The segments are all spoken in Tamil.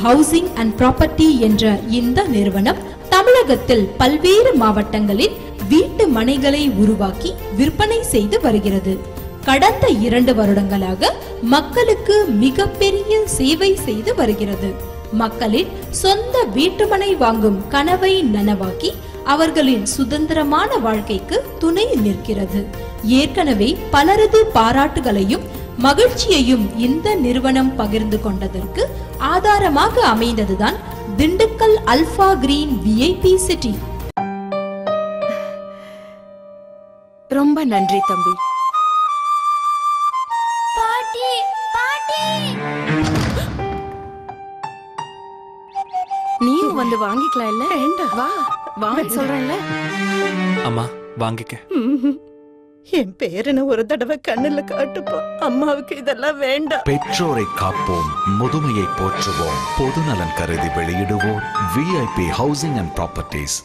ஹவுசிங் அண்ட் ப்ராப்பர்ட்டி என்ற இந்த நிறுவனம் தமிழகத்தில் பல்வேறு மாவட்டங்களில் வீட்டு மனைகளை உருவாக்கி விற்பனை செய்து வருகிறது. கடந்த 2 வருடங்களாக மக்களுக்கு மிகப்பெரிய சேவை செய்து வருகிறது. மக்களின் சொந்த வீட்டுமனை வாங்கும் கனவை நனவாக்கி அவர்களின் சுதந்திரமான வாழ்க்கைக்கு துணை நிற்கிறது. ஏற்கனவே பலரது பாராட்டுகளையும் மகிழ்ச்சியையும் இந்த நிறுவனம் பகிர்ந்து கொண்டதற்கு ஆதாரமாக அமைந்ததுதான் Dindigul Alpha Green VIP City. ரொம்ப நன்றி தம்பி. நீயும் வந்து வாங்கிக்கலாம் இல்ல? வா வாங்க சொல்றேன்ல. அம்மா வாங்கிக்க. என் பேரனை ஒரு தடவை கண்ணுல காட்டுப்பா. அம்மாவுக்கு இதெல்லாம் வேண்டாம். பெற்றோரை காப்போம், முதுமையை போற்றுவோம். பொதுநலன் கருதி வெளியிடுவோம் விஐபி ஹவுசிங் அண்ட் ப்ராப்பர்ட்டிஸ்.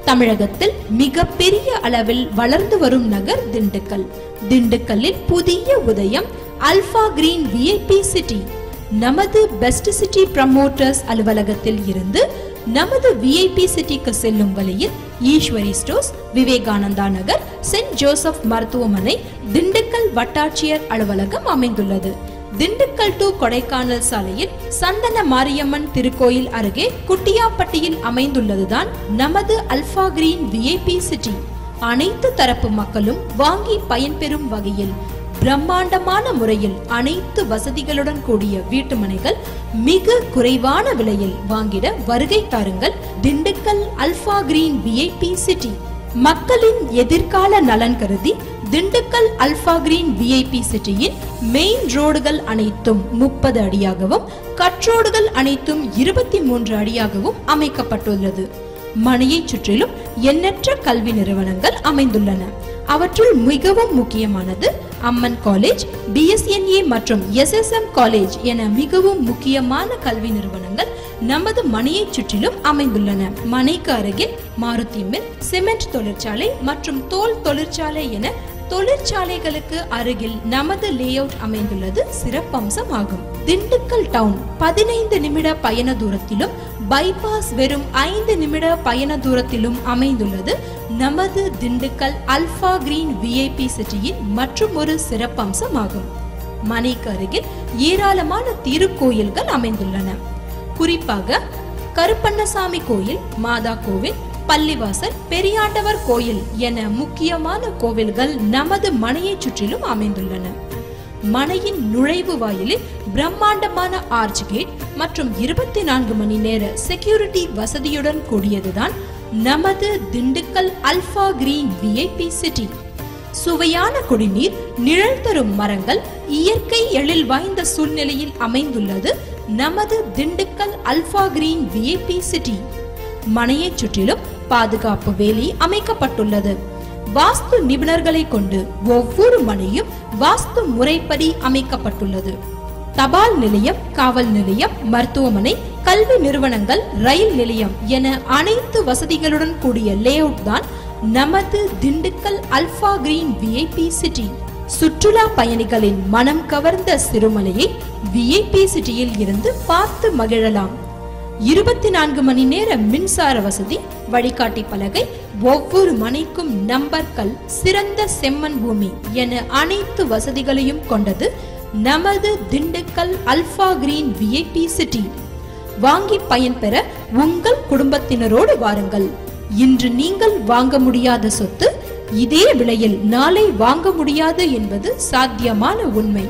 தமிழகத்தில் மிகப்பெரிய அளவில் வளர்ந்து வரும் நகர் திண்டுக்கல். திண்டுக்கல்லில் புதிய உதயம் அல்பா கிரீன் விஐபி சிட்டி. நமது பெஸ்ட் சிட்டி ப்ரமோட்டர்ஸ் அலுவலகத்தில் இருந்து நமது விஐபி சிட்டிக்கு செல்லும் வழியில் ஈஸ்வரி ஸ்டோர்ஸ், விவேகானந்தா நகர், சென்ட் ஜோசப் மருத்துவமனை, திண்டுக்கல் வட்டாட்சியர் அலுவலகம் அமைந்துள்ளது. திண்டுக்கல் டு கொடைக்கானல் சாலையில் சந்தன மாரியம்மன் திருக்கோயில் அருகே குட்டியாப்பட்டியில் அமைந்துள்ளதுதான் நமது அல்பா கிரீன் விஐபி சிட்டி. அனைத்து தரப்பு மக்களும் வாங்கி பயன்பெறும் வகையில் பிரம்மாண்டமான முறையில் அனைத்து வசதிகளுடன் கூடிய வீட்டுமனைகள் மிக குறைவான விலையில் வாங்கிட வருகை தாருங்கள் Dindigul Alpha Green VIP City. மக்களின் எதிர்கால நலன் கருதி திண்டுக்கல் அல்பா கிரீன் விஐபி சிட்டியின் மெயின் ரோடுகள் அனைத்தும் 30 அடியாகவும் கட் ரோடுகள் அனைத்தும் 23 அடியாகவும் அமைக்கப்பட்டுள்ளது. மனையை சுற்றிலும் எண்ணற்ற கல்வி நிறுவனங்கள் அமைந்துள்ளன. அவற்றுள் மிகவும் முக்கியமானது அம்மன் காலேஜ், BSNA மற்றும் SSM காலேஜ் என மிகவும் முக்கியமான கல்வி நிறுவனங்கள் நமது மனையை சுற்றிலும் அமைந்துள்ளன. மனைக்கு அருகில் மாருதி மில், சிமெண்ட் தொழிற்சாலை மற்றும் தோல் தொழிற்சாலை என தொழிற்சாலைகளுக்கு அருகில் நமது லேஅவுட் அமைந்துள்ளது சிறப்பம்சமாகும். திண்டுக்கல் டவுன் 15 நிமிட பயண தூரத்திலும், பைபாஸ் வெறும் 5 நிமிட பயண தூரத்திலும் அமைந்துள்ளது நமது திண்டுக்கல் அல்பா கிரீன் விஐபி சிட்டியின் மற்றும் ஒரு சிறப்பம்சமாகும். மனைக்கு அருகில் ஏராளமான திருக்கோயில்கள் அமைந்துள்ளன. குறிப்பாக கருப்பண்ணசாமி கோயில், மாதா கோவில், பள்ளிவாசல், பெரியாண்டவர் கோயில் என முக்கியமான கோவில்கள் நமது மனையை சுற்றிலும் அமைந்துள்ளன. மனையின் நுழைவு வாயிலில் பிரம்மாண்டமான ஆர்ச் கேட் மற்றும் 24 மணி நேர செக்யூரிட்டி வசதியுடன் கூடியதுதான் நமது Dindigul Alpha Green VIP city. சுவையான குடிநீர், நிழல் தரும் மரங்கள், இயற்கை எழில் வாய்ந்த சூழ்நிலையில் அமைந்துள்ளது நமது Dindigul Alpha Green VIP City. மனையை சுற்றிலும் பாதுகாப்பு வேலி அமைக்கப்பட்டுள்ளது. வாஸ்து நிபுணர்களை கொண்டு ஒவ்வொரு மனையும் வாஸ்து முறைப்படி அமைக்கப்பட்டுள்ளது. தபால் நிலையம், காவல் நிலையம், மருத்துவமனை, கல்வி நிறுவனங்கள், ரயில் நிலையம் என அனைத்து வசதிகளுடன் கூடிய லேஅவுட் தான் நமது Dindigul Alpha Green VIP city. சுற்றுலா பயணிகளின் மனம் கவர்ந்த சிறுமலையை விஐபி சிட்டியில் இருந்து பார்த்து மகிழலாம். 24 மணி நேர மின்சார வசதி, வழிகாட்டி பலகை, ஒவ்வொரு மனைக்கும் நம்பர்கள், சிறந்த செம்மண் பூமி என அனைத்து வசதிகளையும் கொண்டது நமது Dindigul Alpha Green VIP city. வாங்கி பயன்பெற உங்கள் குடும்பத்தினரோடு வாருங்கள். இன்று நீங்கள் வாங்க முடியாத சொத்து இதே விலையில் நாளை வாங்க முடியாது என்பது சாத்தியமான உண்மை.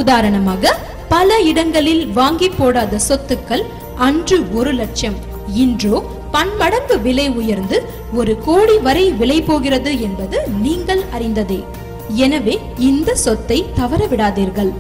உதாரணமாக, பல இடங்களில் வாங்கி போடாத சொத்துக்கள் அன்று 1 லட்சம், இன்றோ பன்மடங்கு விலை உயர்ந்து 1 கோடி வரை விலை போகிறது என்பது நீங்கள் அறிந்ததே. எனவே இந்த சொத்தை தவறவிடாதீர்கள்.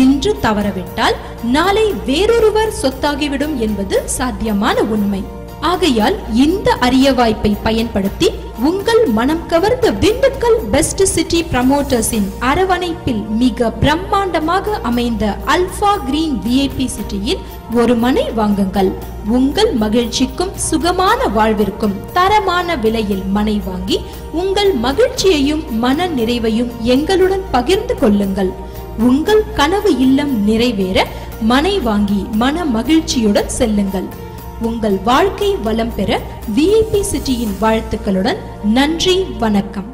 இன்று தவறவிட்டால் நாளை வேறொருவர் சொத்தாகிவிடும் என்பது சாத்தியமான உண்மை. ஆகையால் இந்த அரிய வாய்ப்பை பயன்படுத்தி உங்கள் மனம் கவர்ந்த திண்டுக்கல் பெஸ்ட் சிட்டி ப்ரமோட்டர்ஸின் அரவணைப்பில் மிக பிரம்மாண்டமாக அமைந்த அல்பா கிரீன் விஐபி சிட்டியில் ஒரு மனை வாங்குங்கள். உங்கள் மகிழ்ச்சிக்கும் சுகமான வாழ்விற்கும் தரமான விலையில் மனை வாங்கி உங்கள் மகிழ்ச்சியையும் மன நிறைவையும் எங்களுடன் பகிர்ந்து கொள்ளுங்கள். உங்கள் கனவு இல்லம் நிறைவேற மனை வாங்கி மன மகிழ்ச்சியுடன் செல்லுங்கள். உங்கள் வாழ்க்கை வளம் பெற விஐபி சிட்டியின் வாழ்த்துக்களுடன் நன்றி, வணக்கம்.